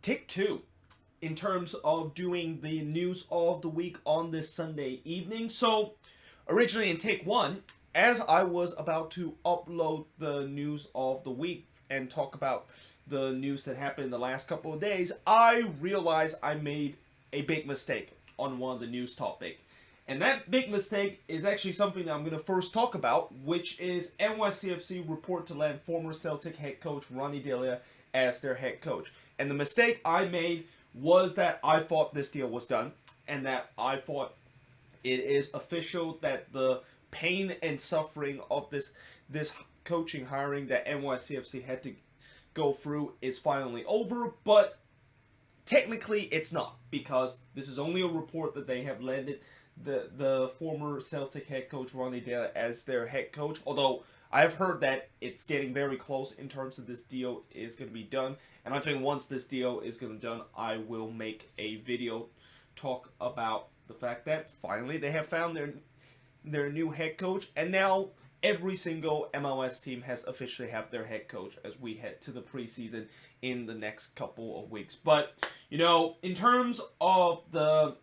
take two in terms of doing the news of the week on this Sunday evening. So, originally in take one, as I was about to upload the news of the week and talk about the news that happened in the last couple of days, I realized I made a big mistake on one of the news topics. And that big mistake is actually something that I'm going to first talk about, which is NYCFC report to land former Celtic head coach Ronny Delia as their head coach. And the mistake I made was that I thought this deal was done, and that I thought it is official that the pain and suffering of this coaching hiring that NYCFC had to go through is finally over, but technically it's not, because this is only a report that they have landed the former Celtic head coach Ronny Delia as their head coach, although I've heard that it's getting very close in terms of this deal is going to be done, and I think once this deal is going to be done, I will make a video talk about the fact that finally they have found their new head coach, and now every single MLS team has officially have their head coach as we head to the preseason in the next couple of weeks. But, you know, in terms of the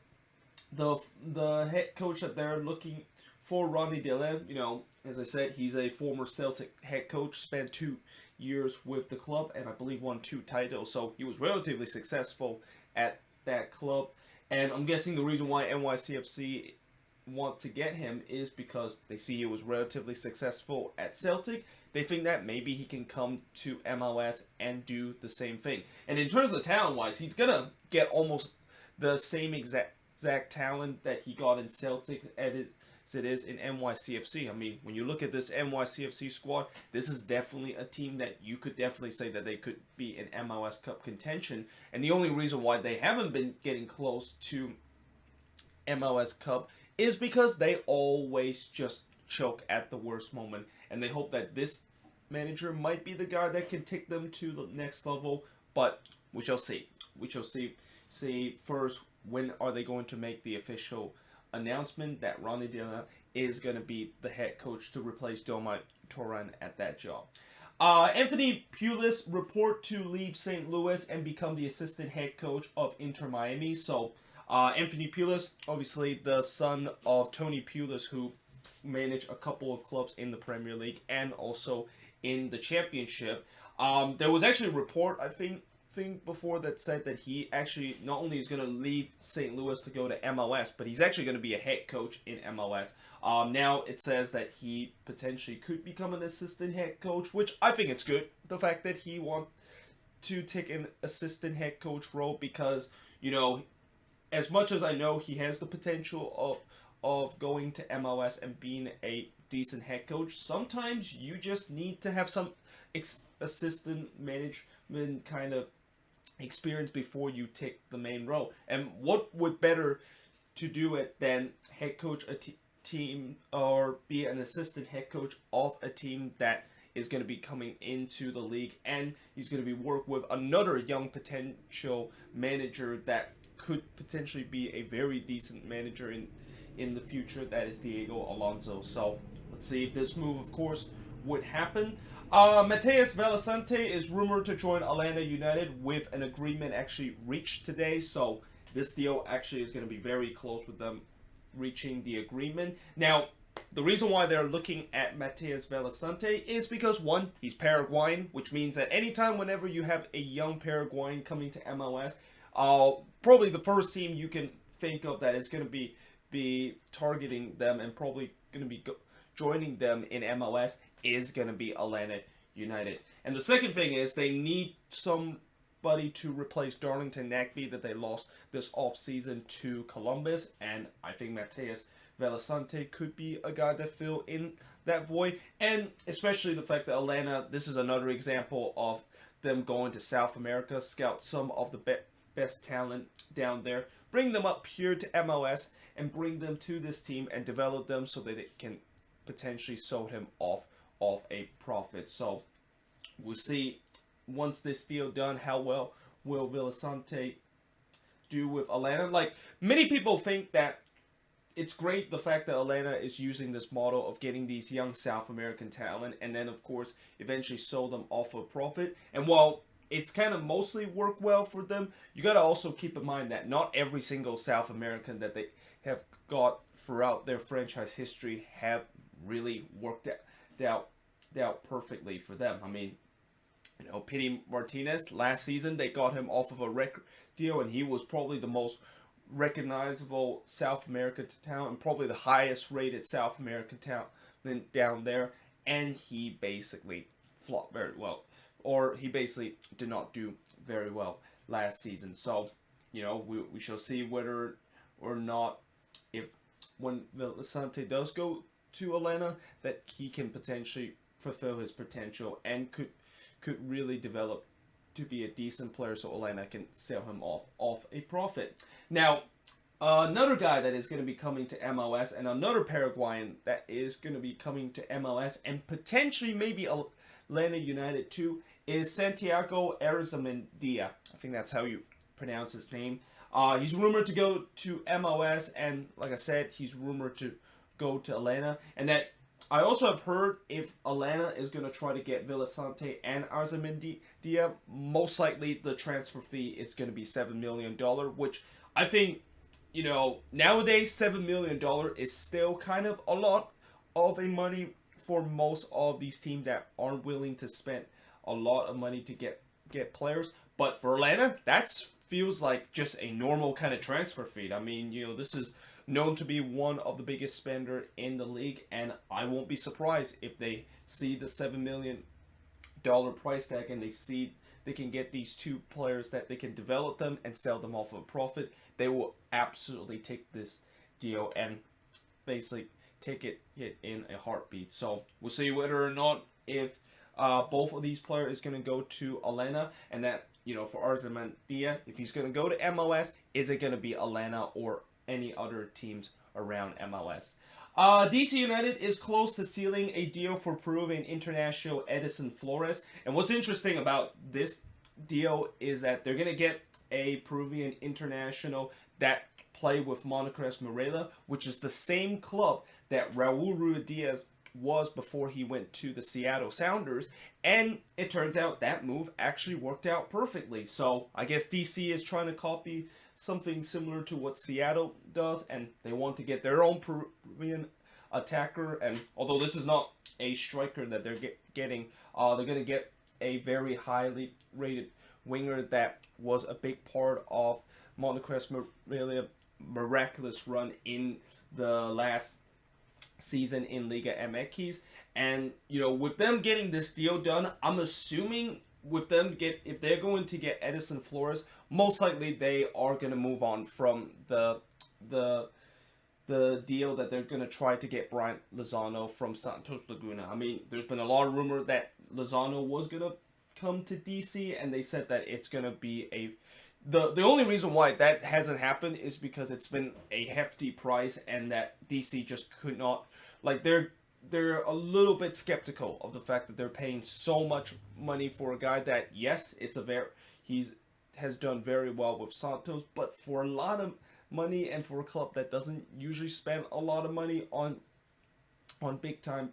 head coach that they're looking for, Ronny Delia, you know, as I said, he's a former Celtic head coach, spent 2 years with the club, and I believe won 2 titles, so he was relatively successful at that club. And I'm guessing the reason why NYCFC want to get him is because they see he was relatively successful at Celtic. They think that maybe he can come to MLS and do the same thing. And in terms of talent-wise, he's going to get almost the same exact talent that he got in Celtic as it is in NYCFC. I mean, when you look at this NYCFC squad, this is definitely a team that you could definitely say that they could be in MLS Cup contention. And the only reason why they haven't been getting close to MLS Cup is because they always just choke at the worst moment. And they hope that this manager might be the guy that can take them to the next level. But we shall see. We shall see first, when are they going to make the official announcement that Ronny Delia is going to be the head coach to replace Doma Toran at that job. Anthony Pulis report to leave St. Louis and become the assistant head coach of Inter Miami. So Anthony Pulis, obviously the son of Tony Pulis, who managed a couple of clubs in the Premier League and also in the Championship. There was actually a report, I think before, that said that he actually not only is going to leave St. Louis to go to MLS, but he's actually going to be a head coach in MLS. Now it says that he potentially could become an assistant head coach, which I think it's good. The fact that he wants to take an assistant head coach role, because, you know, as much as I know he has the potential of going to MLS and being a decent head coach, sometimes you just need to have some assistant management kind of experience before you take the main role. And what would better to do it than head coach a team, or be an assistant head coach of a team that is going to be coming into the league, and he's going to be work with another young potential manager that could potentially be a very decent manager in the future, that is Diego Alonso. So let's see if this move, of course, would happen. Matheus Velesante is rumored to join Atlanta United, with an agreement actually reached today. So this deal actually is going to be very close with them reaching the agreement. Now, the reason why they're looking at Matheus Velesante is because, one, he's Paraguayan, which means that anytime whenever you have a young Paraguayan coming to MLS, probably the first team you can think of that is going to be targeting them and probably going to be joining them in MLS is going to be Atlanta United. And the second thing is they need somebody to replace Darlington Nagbe that they lost this offseason to Columbus, and I think Matheus Velesante could be a guy that fill in that void. And especially the fact that Atlanta, this is another example of them going to South America, scout some of the best talent down there, bring them up here to MLS, and bring them to this team and develop them so that it can potentially sell him off a profit. So we'll see once this deal done, how well will Velesante do with Atlanta. Like, many people think that it's great the fact that Atlanta is using this model of getting these young South American talent and then, of course, eventually sell them off a profit. And while it's kind of mostly worked well for them. You got to also keep in mind that not every single South American that they have got throughout their franchise history have really worked out perfectly for them. I mean, Pity Martinez, last season they got him off of a record deal, and he was probably the most recognizable South American talent and probably the highest rated South American talent down there, and he basically flopped very well, or he basically did not do very well last season. So, we shall see whether or not, if when Villasante does go to Atlanta, that he can potentially fulfill his potential and could really develop to be a decent player, so Atlanta can sell him off a profit. Now, another guy that is going to be coming to MLS, and another Paraguayan that is going to be coming to MLS, and potentially maybe Atlanta United too, is Santiago Arizamendia. I think that's how you pronounce his name. He's rumored to go to MLS, and like I said, he's rumored to go to Atlanta, and that I also have heard if Atlanta is going to try to get Villasante and Arizamendia, most likely the transfer fee is going to be $7 million, which I think, nowadays $7 million is still kind of a lot of a money for most of these teams that aren't willing to spend a lot of money to get players. But for Atlanta, that feels like just a normal kind of transfer fee. I mean, this is known to be one of the biggest spender in the league, and I won't be surprised if they see the $7 million price tag and they see they can get these two players, that they can develop them and sell them off of a profit. They will absolutely take this deal and basically take it in a heartbeat. So we'll see whether or not if both of these players is going to go to Atlanta, and that, for Arizamendia, if he's going to go to MLS, is it going to be Atlanta or any other teams around MLS. DC United is close to sealing a deal for Peruvian international Edison Flores. And what's interesting about this deal is that they're going to get a Peruvian international that play with Monocres Morelia, which is the same club that Raul Ruidiaz was before he went to the Seattle Sounders, and it turns out that move actually worked out perfectly. So I guess DC is trying to copy something similar to what Seattle does, and they want to get their own Peruvian attacker. And although this is not a striker that they're getting, they're going to get a very highly rated winger that was a big part of Monocres Morelia miraculous run in the last season in Liga MX. And with them getting this deal done, I'm assuming with them if they're going to get Edison Flores, most likely they are going to move on from the deal that they're going to try to get Brian Lozano from Santos Laguna. I mean, there's been a lot of rumor that Lozano was going to come to DC, and they said that it's going to be the only reason why that hasn't happened is because it's been a hefty price, and that DC just could not, they're a little bit skeptical of the fact that they're paying so much money for a guy that, yes, has done very well with Santos, but for a lot of money and for a club that doesn't usually spend a lot of money on big time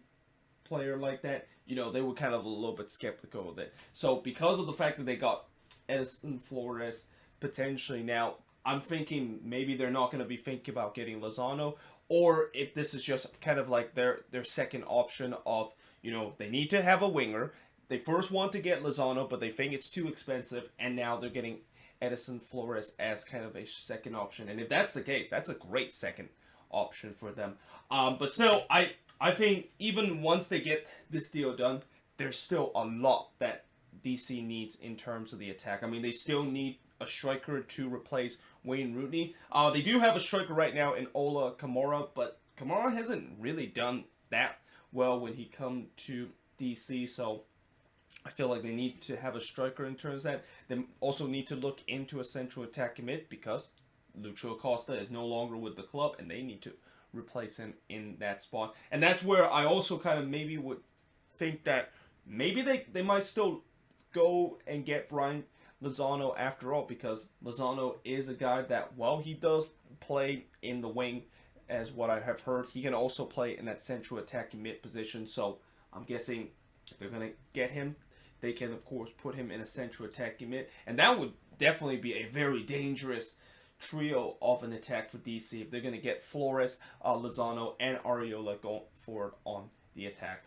player like that, they were kind of a little bit skeptical of it. So because of the fact that they got Edison Flores potentially, now I'm thinking maybe they're not going to be thinking about getting Lozano, or if this is just kind of like their second option of, they need to have a winger. They first want to get Lozano, but they think it's too expensive, and now they're getting Edison Flores as kind of a second option. And if that's the case, that's a great second option for them. But still, I think even once they get this deal done, there's still a lot that DC needs in terms of the attack. I mean, they still need a striker to replace Wayne Rooney. They do have a striker right now in Ola Kamara, but Kamara hasn't really done that well when he come to DC, so I feel like they need to have a striker in terms of that. They also need to look into a central attack mid, because Lucho Acosta is no longer with the club, and they need to replace him in that spot. And that's where I also kind of maybe would think that maybe they might still go and get Brian Lozano after all, because Lozano is a guy that, while he does play in the wing, as what I have heard, he can also play in that central attacking mid position. So I'm guessing if they're going to get him, they can, of course, put him in a central attacking mid. And that would definitely be a very dangerous trio of an attack for DC if they're going to get Flores, Lozano, and Ariola going forward on the attack.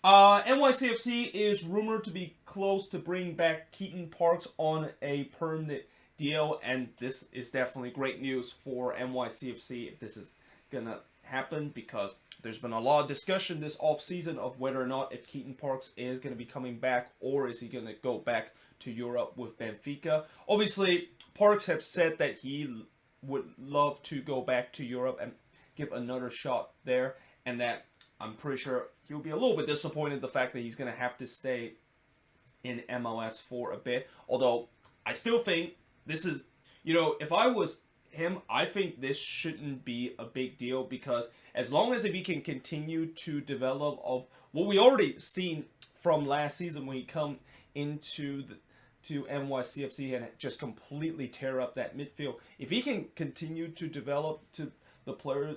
NYCFC is rumored to be close to bring back Keaton Parks on a permanent deal, and this is definitely great news for NYCFC if this is going to happen, because there's been a lot of discussion this offseason of whether or not if Keaton Parks is going to be coming back, or is he going to go back to Europe with Benfica. Obviously, Parks have said that he would love to go back to Europe and give another shot there, and that I'm pretty sure he'll be a little bit disappointed the fact that he's going to have to stay in MLS for a bit. Although, I still think this is, if I was him, I think this shouldn't be a big deal, because as long as if he can continue to develop of what we already seen from last season when he come into to NYCFC and just completely tear up that midfield, if he can continue to develop to the player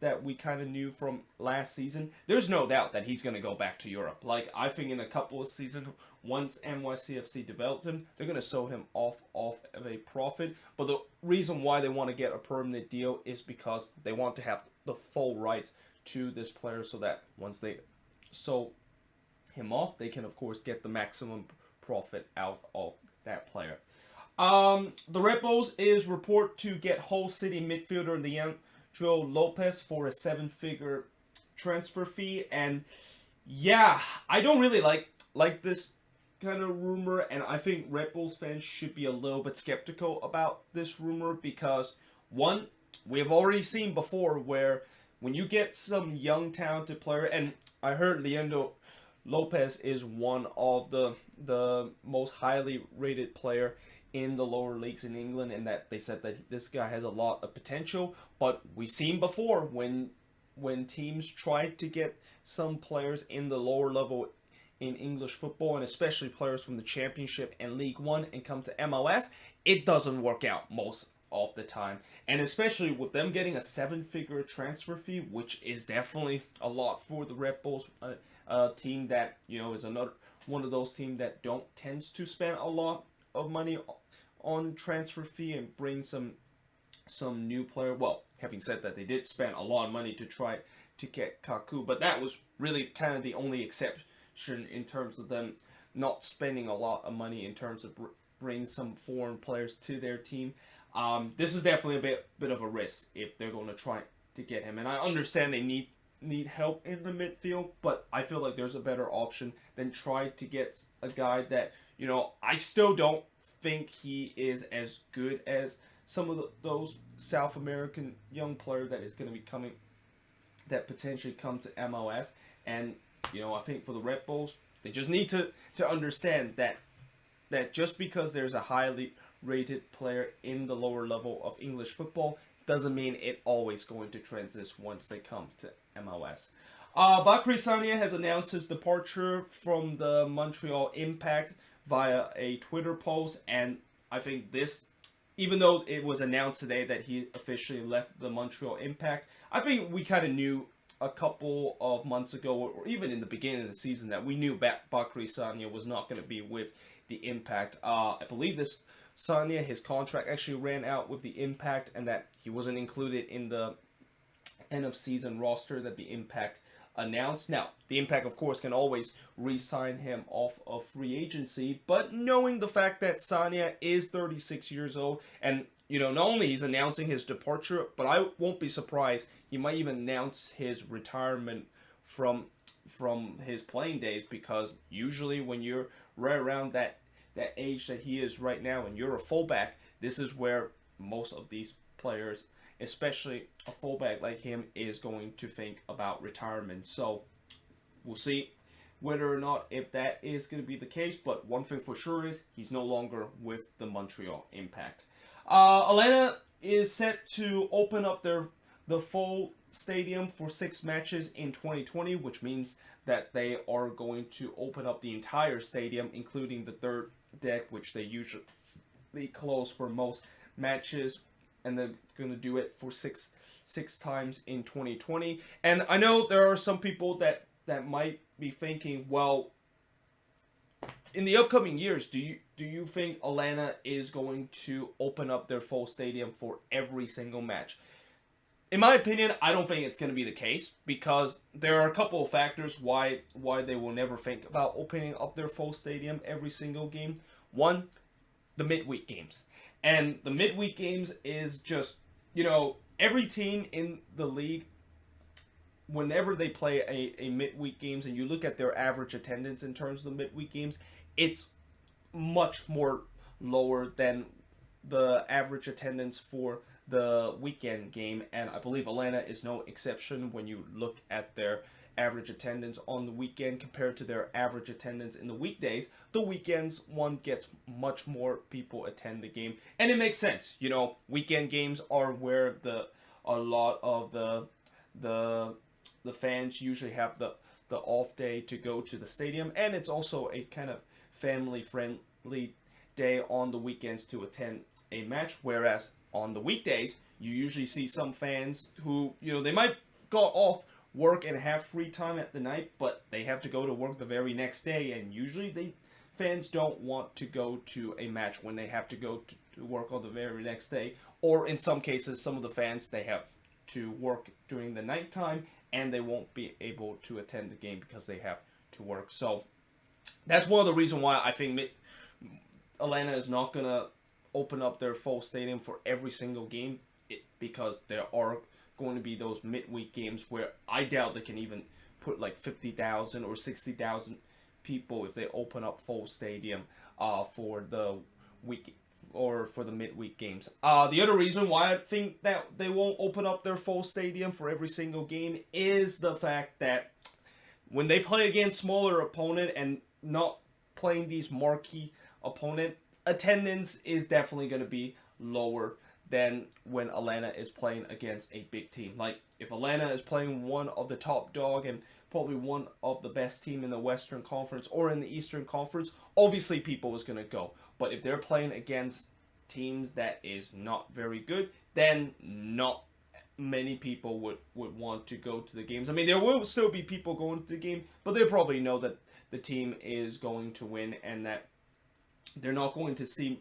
that we kind of knew from last season, there's no doubt that he's going to go back to Europe. Like, I think in a couple of seasons, once NYCFC developed him, they're going to sell him off of a profit. But the reason why they want to get a permanent deal is because they want to have the full rights to this player, so that once they sell him off, they can, of course, get the maximum profit out of that player. The Red Bulls is report to get Hull City midfielder Leandro Lopez for a 7-figure transfer fee, and yeah, I don't really like this kind of rumor, and I think Red Bulls fans should be a little bit skeptical about this rumor, because one, we have already seen before where when you get some young talented player, and I heard Leandro Lopez is one of the most highly rated player in the lower leagues in England, and that they said that this guy has a lot of potential. But we've seen before when teams try to get some players in the lower level in English football, and especially players from the Championship and League One, and come to MLS, it doesn't work out most of the time. And especially with them getting a 7-figure transfer fee, which is definitely a lot for the Red Bulls, team that is another one of those teams that don't tends to spend a lot of money on transfer fee and bring some new player. Well, having said that, they did spend a lot of money to try to get Kaku, but that was really kind of the only exception in terms of them not spending a lot of money in terms of bring some foreign players to their team. This is definitely a bit of a risk if they're going to try to get him, and I understand they need help in the midfield, but I feel like there's a better option than try to get a guy that, I still don't think he is as good as some of those South American young players that is going to be coming, that potentially come to MLS. And, I think for the Red Bulls, they just need to understand that just because there's a highly rated player in the lower level of English football doesn't mean it always going to transition once they come to MLS. Bakri has announced his departure from the Montreal Impact via a Twitter post, and I think this, even though it was announced today that he officially left the Montreal Impact, I think we kind of knew a couple of months ago, or even in the beginning of the season, that we knew Bakri was not going to be with the Impact. I believe this his contract actually ran out with the Impact, and that he wasn't included in the end of season roster that the Impact announced. Now, the Impact, of course, can always re-sign him off of free agency, but knowing the fact that Sania is 36 years old, and not only he's announcing his departure, but I won't be surprised he might even announce his retirement from his playing days, because usually when you're right around that age that he is right now and you're a fullback, this is where most of these players, especially a fullback like him, is going to think about retirement. So we'll see whether or not if that is going to be the case, but one thing for sure is he's no longer with the Montreal Impact. Atlanta is set to open up the full stadium for 6 matches in 2020, which means that they are going to open up the entire stadium, including the third deck, which they usually close for most matches, and they're going to do it for six times in 2020. And I know there are some people that might be thinking, well, in the upcoming years, do you think Atlanta is going to open up their full stadium for every single match? In my opinion, I don't think it's going to be the case because there are a couple of factors why they will never think about opening up their full stadium every single game. One, the midweek games. And the midweek games is just, every team in the league, whenever they play a midweek games and you look at their average attendance in terms of the midweek games, it's much more lower than the average attendance for the weekend game, and I believe Atlanta is no exception when you look at their average attendance on the weekend compared to their average attendance in the weekdays. The weekends one gets much more people attend the game, and it makes sense. Weekend games are where a lot of the fans usually have the off day to go to the stadium, and it's also a kind of family friendly day on the weekends to attend a match, whereas on the weekdays you usually see some fans who they might go off work and have free time at the night, but they have to go to work the very next day, and usually fans don't want to go to a match when they have to go to work on the very next day, or in some cases some of the fans, they have to work during the nighttime and they won't be able to attend the game because they have to work. So that's one of the reasons why I think Atlanta is not going to open up their full stadium for every single game, because there are going to be those midweek games where I doubt they can even put like 50,000 or 60,000 people if they open up full stadium for the week or for the midweek games. The other reason why I think that they won't open up their full stadium for every single game is the fact that when they play against smaller opponent and not playing these marquee opponent, attendance is definitely going to be lower than when Atlanta is playing against a big team. Like, if Atlanta is playing one of the top dog and probably one of the best team in the Western Conference or in the Eastern Conference, obviously people is going to go. But if they're playing against teams that is not very good, then not many people would want to go to the games. I mean, there will still be people going to the game, but they probably know that the team is going to win and that they're not going to see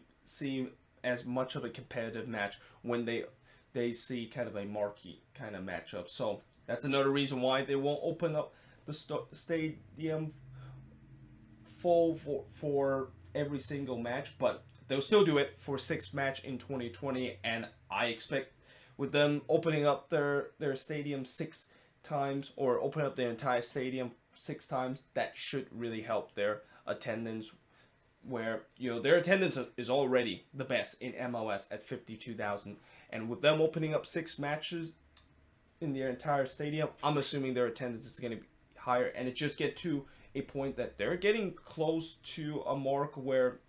as much of a competitive match when they see kind of a marquee kind of matchup. So that's another reason why they won't open up the stadium full for every single match, but they'll still do it for 6 match in 2020, and I expect with them opening up their stadium 6 times, or open up their entire stadium 6 times, that should really help their attendance, where their attendance is already the best in MLS at 52,000, and with them opening up 6 matches in their entire stadium, I'm assuming their attendance is going to be higher, and it just get to a point that they're getting close to a mark where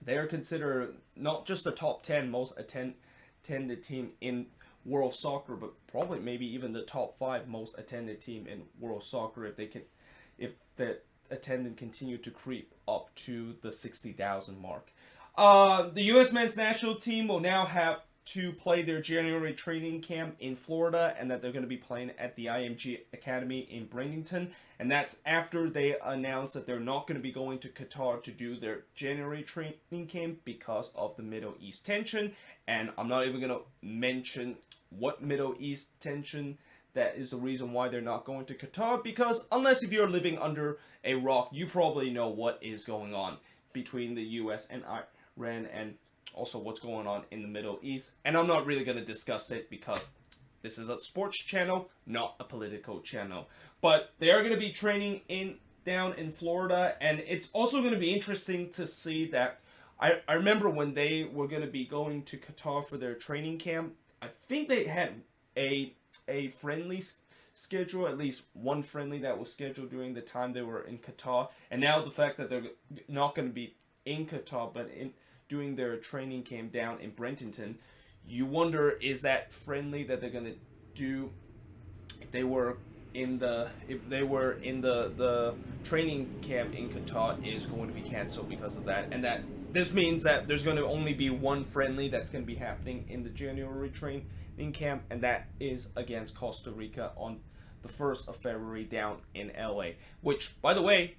they're considered not just the top 10 most attended team in world soccer, but probably maybe even the top 5 most attended team in world soccer if the attendance continue to creep up to the 60,000 mark. The U.S. men's national team will now have to play their January training camp in Florida, and that they're going to be playing at the IMG Academy in Bradenton, and that's after they announced that they're not going to be going to Qatar to do their January training camp because of the Middle East tension. And I'm not even going to mention what Middle East tension that is the reason why they're not going to Qatar, because unless if you're living under a rock, you probably know what is going on between the US and Iran, and also what's going on in the Middle East. And I'm not really going to discuss it because this is a sports channel, not a political channel. But they are going to be training down in Florida, and it's also going to be interesting to see that I remember when they were going to be going to Qatar for their training camp, I think they had a friendly schedule, at least one friendly that was scheduled during the time they were in Qatar. And now the fact that they're not going to be in Qatar, but doing their training camp down in Bradenton, you wonder, is that friendly that they're going to do if they were in the training camp in Qatar is going to be canceled because of that, and that this means that there's going to only be one friendly that's going to be happening in the January training camp, and that is against Costa Rica on the 1st of February down in LA, which, by the way,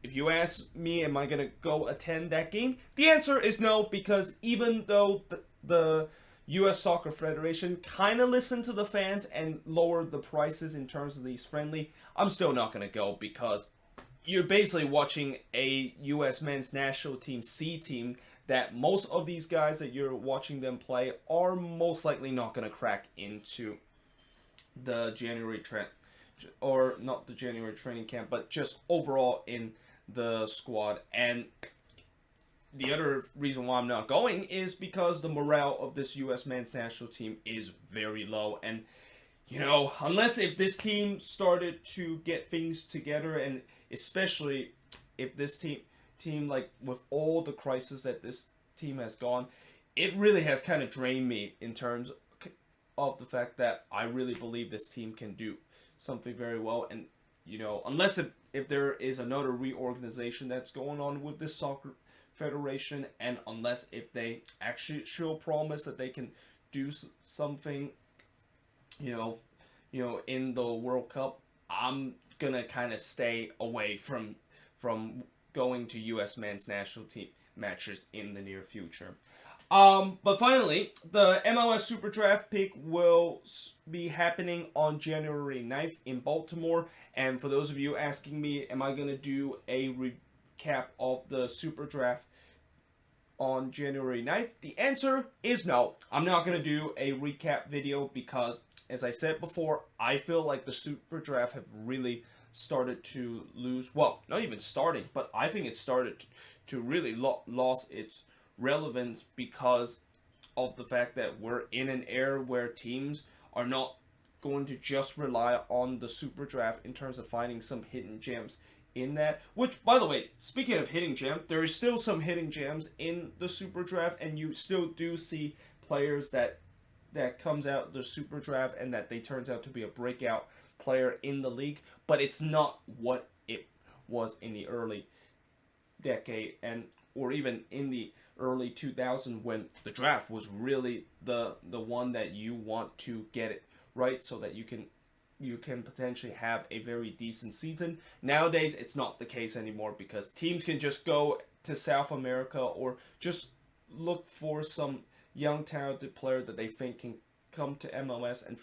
if you ask me, am I going to go attend that game? The answer is no, because even though the U.S. Soccer Federation kind of listened to the fans and lowered the prices in terms of these friendly, I'm still not going to go, because you're basically watching a U.S. men's national team C team that most of these guys that you're watching them play are most likely not going to crack into the January trend, or not the January training camp, but just overall in the squad. And the other reason why I'm not going is because the morale of this U.S. men's national team is very low. And, you know, unless if this team started to get things together, and especially if this team like with all the crisis that this team has gone, it really has kind of drained me in terms of the fact that I really believe this team can do something very well. And, you know, unless if there is another reorganization that's going on with this soccer federation, and unless if they actually show promise that they can do something, you know, in the World Cup, I'm gonna kind of stay away from going to U.S. men's national team matches in the near future. But finally, the MLS SuperDraft pick will be happening on January 9th in Baltimore. And for those of you asking me, am I going to do a recap of the SuperDraft on January 9th? The answer is no. I'm not going to do a recap video because, as I said before, I feel like the SuperDraft have really started to lose, well, not even starting, but I think it started to really lost its relevance because of the fact that we're in an era where teams are not going to just rely on the SuperDraft in terms of finding some hidden gems in that. Which, by the way, speaking of hidden gems, there is still some hidden gems in the SuperDraft, and you still do see players that comes out the SuperDraft and that they turns out to be a breakout player in the league, but it's not what it was in the early decade or even in the early 2000s when the draft was really the one that you want to get it right so that you can potentially have a very decent season. Nowadays, it's not the case anymore because teams can just go to South America or just look for some young talented player that they think can come to MLS and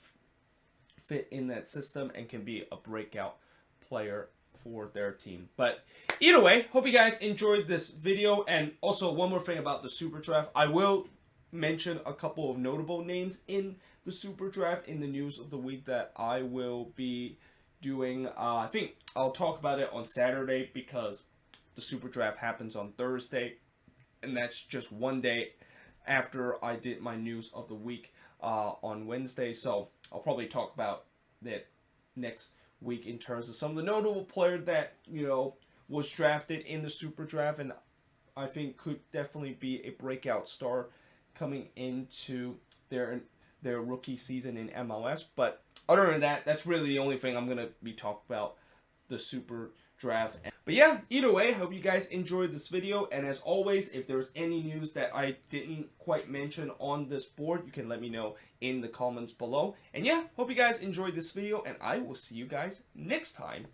fit in that system and can be a breakout player for their team. But either way, hope you guys enjoyed this video. And also, one more thing about the SuperDraft, I will mention a couple of notable names in the SuperDraft in the news of the week that I will be doing. I think I'll talk about it on Saturday because the SuperDraft happens on Thursday, and that's just one day after I did my news of the week on Wednesday. So I'll probably talk about that next week in terms of some of the notable players that, you know, was drafted in the SuperDraft and I think could definitely be a breakout star coming into their rookie season in MLS. But other than that, that's really the only thing I'm going to be talking about the SuperDraft. But yeah, either way, hope you guys enjoyed this video. And as always, if there's any news that I didn't quite mention on this board, you can let me know in the comments below. And yeah, hope you guys enjoyed this video, and I will see you guys next time.